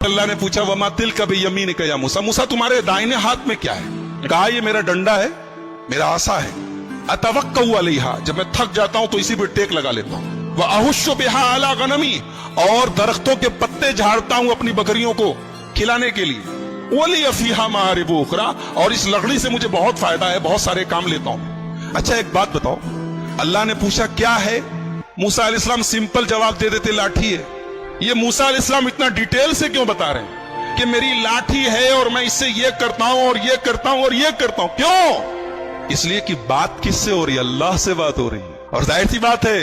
अल्लाह ने पूछा वमा तिल कभी यमीन का या मूसा, मूसा तुम्हारे दाहिने हाथ में क्या है? कहा ये मेरा डंडा है, मेरा आसा है। अतवक्कउ अलैहा, जब मैं थक जाता हूं तो इसी पे टेक लगा लेता हूं। व अहुश्शु बिहा अला गनमी, और दरख्तों के पत्ते झाड़ता हूं अपनी बकरियों को खिलाने के लिए। वली फीहा मारिब उखरा, और इस लकड़ी से मुझे बहुत फायदा है, बहुत सारे काम लेता हूं। अच्छा एक बात बताओ, अल्लाह ने पूछा क्या है, मूसा अलैहिस्सलाम सिंपल जवाब दे देते लाठी है। ये मूसा अलैहिस्सलाम इतना डिटेल से क्यों बता रहे हैं कि मेरी लाठी है और मैं इससे ये करता हूं और ये करता हूं और ये करता हूं? क्यों? इसलिए कि बात किससे हो रही है? अल्लाह से बात हो रही है। और जाहिर सी बात है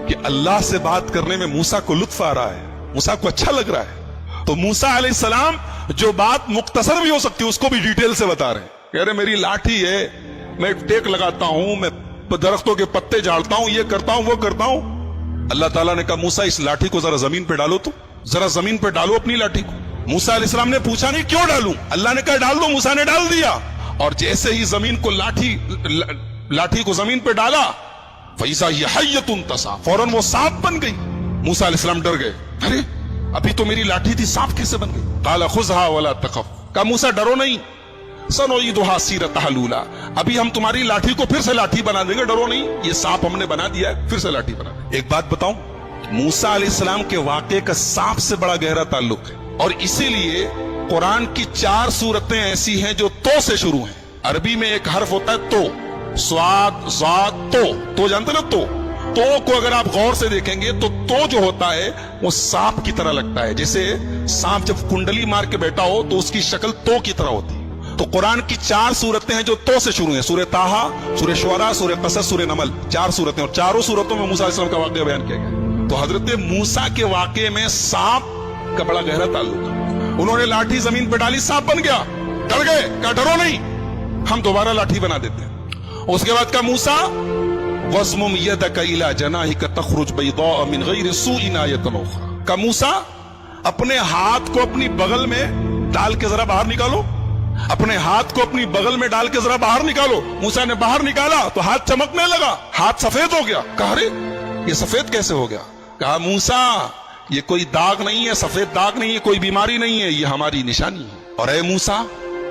कि अल्लाह से बात करने में मूसा को लुत्फ आ रहा है, मूसा को अच्छा लग रहा है। तो मूसा अलैहिस्सलाम जो बात मुख्तसर भी हो सकती है उसको भी डिटेल से बता रहे हैं। कह रहे मेरी लाठी है, मैं टेक लगाता हूं, मैं दरख्तों के पत्ते झाड़ता हूं, ये करता हूं, वो करता हूं। अल्लाह ताला ने कहा मूसा इस लाठी को जरा जमीन पे डालो, तो जरा जमीन पे डालो अपनी लाठी को। मूसा अलैहिस्सलाम ने पूछा नहीं क्यों डालूं, अल्लाह ने कहा डाल दो, मूसा ने डाल दिया। और जैसे ही जमीन को लाठी को जमीन पे डाला, फैसा ये हय्यतुन तसा, फौरन वो सांप बन गई। मूसा अलैहिस्सलाम डर गए, अरे अभी तो मेरी लाठी थी, सांप कैसे बन गई? काला खुज़हा वला तखफ, कहा मूसा डरो नहीं, सनुईदुहा सीरतहा लूला, अभी हम तुम्हारी लाठी को फिर से लाठी बना देंगे, डरो नहीं, ये सांप हमने बना दिया है, फिर से लाठी बना देंगे। एक बात बताऊं, मूसा अलैहिस्सलाम के वाक़े का सांप से बड़ा गहरा ताल्लुक है, और इसीलिए कुरान की 4 सूरतें ऐसी हैं जो तो से शुरू हैं। अरबी में एक हर्फ होता है तो, स्वाद ज़ात तो जानते ना, तो को अगर आप गौर से देखेंगे तो जो होता है वो सांप की तरह लगता है। जैसे सांप जब कुंडली मार के बैठा हो तो उसकी शक्ल तो की तरह होती है। तो कुरान की 4 सूरतें हैं जो तो से शुरू हैं, सूरह ताहा, सूरह शुअरा, सूरह कसस, सूरह नमल, 4 सूरतें, और चारों सूरतों में मूसा अलैहिस्सलाम का वाक़या बयान किया गया। तो हजरत मूसा के वाक़े में सांप का बड़ा गहरा ताल्लुक है। उन्होंने लाठी जमीन पर डाली, सांप बन गया, डर गए, कहा डरो नहीं, हम दोबारा लाठी बना देते हैं। उसके बाद का मूसा वज़्मुम यदका इला जनाहिका तखरुज बैदा मिन गैरि सूइन आयतन उखरा, का मूसा अपने हाथ को अपनी बगल में डाल के जरा बाहर निकालो, अपने हाथ को अपनी बगल में डाल के जरा बाहर निकालो। मूसा ने बाहर निकाला तो हाथ चमकने लगा, हाथ सफेद हो गया। कहा अरे ये सफेद कैसे हो गया? कहा मूसा ये कोई दाग नहीं है, सफेद दाग नहीं है, कोई बीमारी नहीं है, ये हमारी निशानी है। और ऐ मूसा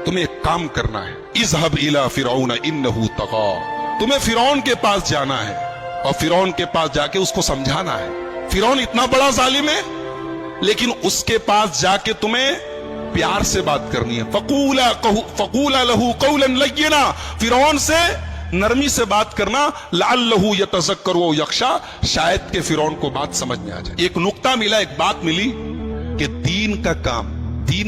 तुम्हें एक काम करना है, इज़हब इला फिरौन इन्नहु तग़ा, तुम्हें फिरौन के पास जाना है और फिरौन के पास जाके उसको समझाना है। फिरौन इतना बड़ा जालिम है, लेकिन उसके पास जाके तुम्हें प्यार से बात करनी है। फकूला लहू कौलन लय्यिना, फिरौन से नरमी से बात करना। लअल्लहु यतज़क्करु व यख्शा, शायद के फिरौन को बात समझ में आ जाए। एक नुक्ता मिला, एक बात मिली कि दीन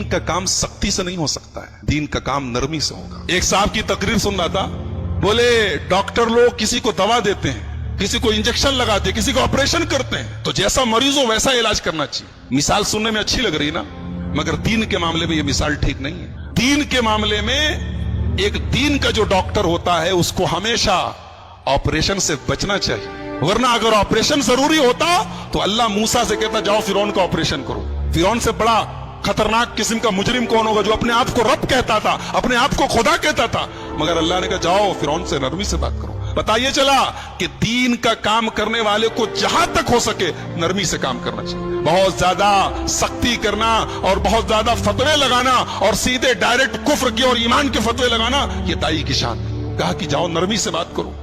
का काम सख्ती से नहीं हो सकता है, दीन का काम नरमी से होगा। एक साहब की तकरीर सुन रहा था, बोले डॉक्टर लोग किसी को दवा देते हैं, किसी को इंजेक्शन लगाते हैं, किसी को ऑपरेशन करते हैं, तो जैसा मरीज हो वैसा इलाज करना चाहिए। मिसाल सुनने में अच्छी लग रही ना, मगर दीन के मामले में यह मिसाल ठीक नहीं है। दीन के मामले में एक दीन का जो डॉक्टर होता है उसको हमेशा ऑपरेशन से बचना चाहिए, वरना अगर ऑपरेशन जरूरी होता तो अल्लाह मूसा से कहता जाओ फिरौन का ऑपरेशन करो। फिरौन से बड़ा खतरनाक किस्म का मुजरिम कौन होगा जो अपने आप को रब कहता था, अपने आप को खुदा कहता था? मगर अल्लाह ने कहा जाओ फिरौन से नरमी से बात करो। बताइए चला कि दीन का काम करने वाले को जहां तक हो सके नरमी से काम करना चाहिए। बहुत ज्यादा सख्ती करना और बहुत ज्यादा फतवे लगाना और सीधे डायरेक्ट कुफ्र की और ईमान के फतवे लगाना, ये दाई की शान है। कहा कि जाओ नरमी से बात करो।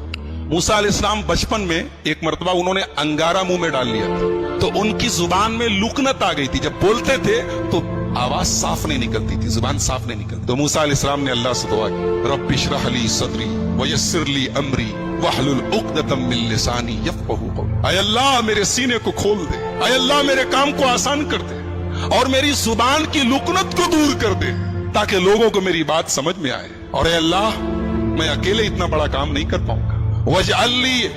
मूसा अलैहिस्सलाम बचपन में एक मर्तबा उन्होंने अंगारा मुंह में डाल लिया था, तो उनकी जुबान में लुकनत आ गई थी। जब बोलते थे तो आवाज साफ नहीं निकलती थी, जुबान साफ नहीं निकलती। तो मूसा अलैहिस्सलाम ने अल्लाह से दुआ की, रब्बि इश्रह ली सदरी वयस्सिर ली अमरी वहलुल उक़दतम मिन लिसानी यफ़क़हू क़ौली। ऐ अल्लाह मेरे सीने को खोल दे, ऐ अल्लाह मेरे काम को आसान कर दे और मेरी जुबान की लुकनत को दूर कर दे, ताकि लोगों को मेरी बात समझ में आए। और ऐ अल्लाह मैं अकेले इतना बड़ा काम नहीं कर पाऊंगा। वजअल ली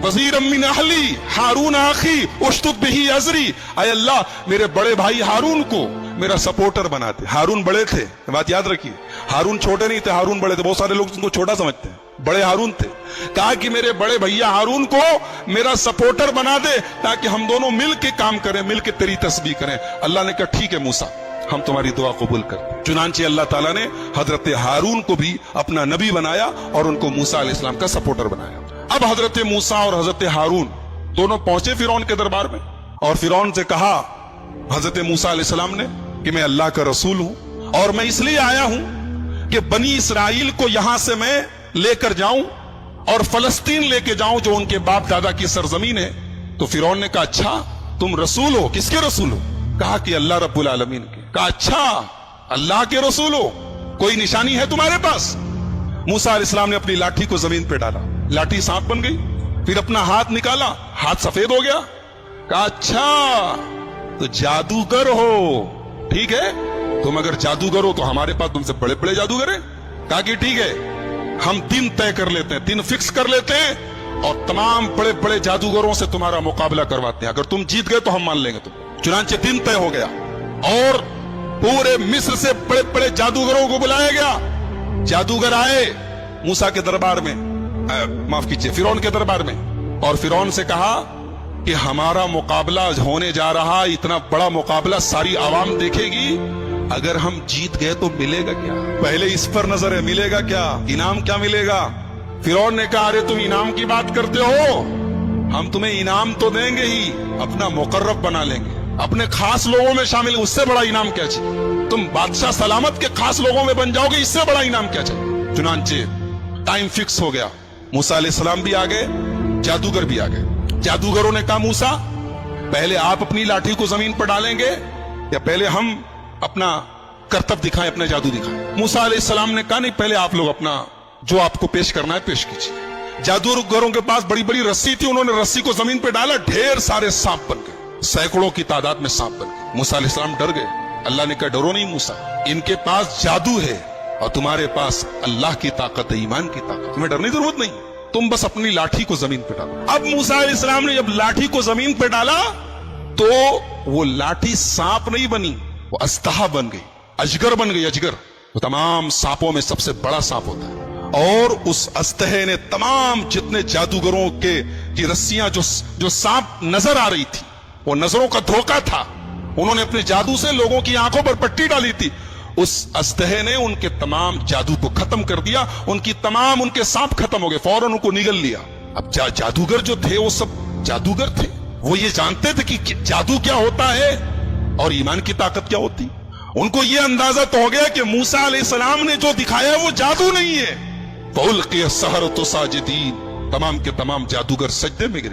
वज़ीरम मिन अहली हारून अखी उश्तुद बिही अज़री, ऐ अल्लाह मेरे बड़े भाई हारून को मेरा सपोर्टर बना दे। हारून बड़े थे, बात याद रखिए, हारून छोटे नहीं थे, हारून बड़े थे। बहुत सारे लोग उनको छोटा समझते हैं, बड़े हारून थे। कहा कि मेरे बड़े भैया हारून को मेरा सपोर्टर बना दे ताकि हम दोनों मिल के काम करें, मिल के तेरी तस्बीह करें। अल्लाह ने कहा ठीक है मूसा, हम तुम्हारी दुआ कबूल करते हैं। चुनांचे अल्लाह ताला ने हजरत हारून को भी अपना नबी बनाया और उनको मूसा अलैहिस्सलाम का सपोर्टर बनाया। अब हजरत मूसा और हजरत हारून दोनों पहुंचे फिरौन के दरबार में और फिरौन से कहा हजरत मूसा अलैहिस्सलाम ने कि मैं अल्लाह का रसूल हूं और मैं इसलिए आया हूं कि बनी इसराइल को यहां से मैं लेकर जाऊं और फलस्तीन लेके जाऊं जो उनके बाप दादा की सरजमीन है। तो फिरौन ने कहा, अच्छा तुम रसूल हो? किसके रसूल हो? कहा कि अल्लाह रब्बुल आलमीन के। कहा, अच्छा अल्लाह के रसूल हो, कोई निशानी है तुम्हारे पास? मूसा अलैहिस्सलाम ने अपनी लाठी को जमीन पे डाला, लाठी सांप बन गई। फिर अपना हाथ निकाला, हाथ सफेद हो गया। कहा, अच्छा तो जादूगर हो, ठीक है, तुम अगर जादूगर हो तो हमारे पास तुमसे बड़े बड़े जादूगर हैं। कहा कि ठीक है, हम दिन तय कर लेते हैं, दिन फिक्स कर लेते हैं और तमाम बड़े बड़े जादूगरों से तुम्हारा मुकाबला करवाते हैं। अगर तुम जीत गए तो हम मान लेंगे तुम। चुनांचे दिन तय हो गया और पूरे मिस्र से बड़े बड़े जादूगरों को बुलाया गया। जादूगर आए मूसा के दरबार में, माफ कीजिए फिरौन के दरबार में, और फिरौन से कहा कि हमारा मुकाबला होने जा रहा, इतना बड़ा मुकाबला सारी आवाम देखेगी, अगर हम जीत गए तो मिलेगा क्या? पहले इस पर नजर है, मिलेगा क्या, इनाम क्या मिलेगा? फिरौन ने कहा, अरे तुम इनाम की बात करते हो, हम तुम्हें इनाम तो देंगे ही, अपना मुकर्रब बना लेंगे, अपने खास लोगों में शामिल, उससे बड़ा इनाम क्या चाहिए? तुम बादशाह सलामत के खास लोगों में बन जाओगे, इससे बड़ा इनाम क्या चाहिए? चुनांचे टाइम फिक्स हो गया, मूसा अलैहिस्सलाम भी आ गए, जादूगर भी आ गए। जादूगरों ने कहा, मूसा पहले आप अपनी लाठी को जमीन पर डालेंगे या पहले हम अपना करतब दिखाएं, अपना जादू दिखाएं? मूसा अलैहिस्सलाम ने कहा, नहीं पहले आप लोग अपना जो आपको पेश करना है पेश कीजिए। जादूगरों के पास बड़ी बड़ी रस्सी थी, उन्होंने रस्सी को जमीन पे डाला, ढेर सारे सांप बन गए, सैकड़ों की तादाद में सांप बन गए। मूसा अलैहिस्सलाम डर गए। अल्लाह ने कहा, डरो नहीं मूसा, इनके पास जादू है और तुम्हारे पास अल्लाह की ताकत है, ईमान की ताकत, तुम्हें डरने की जरूरत नहीं, तुम बस अपनी लाठी को जमीन पे डालो। अब मूसा अलैहिस्सलाम ने जब लाठी को जमीन पे डाला तो वो लाठी सांप नहीं बनी, वो अस्तहा बन गई, अजगर बन गई। अजगर तो तमाम सांपों में सबसे बड़ा सांप होता है, और उस अस्तहे ने तमाम जितने जादूगरों के की रस्सियां जो सांप नजर आ रही थी, वो नजरों का धोखा था, उन्होंने अपने जादू से लोगों की आंखों पर पट्टी डाली थी, उस अस्तहे ने उनके तमाम जादू को खत्म कर दिया, उनके सांप खत्म हो गए, फौरन उनको निगल लिया। अब जादूगर जो थे वो सब जादूगर थे, वो ये जानते थे कि जादू क्या होता है और ईमान की ताकत क्या होती। उनको ये अंदाजा तो हो गया कि मूसा अलैहिस्सलाम ने जो दिखाया है वो जादू नहीं है। फउल्क़िय सहरतु साजिदीन, तमाम के तमाम जादूगर सजदे में गिरे।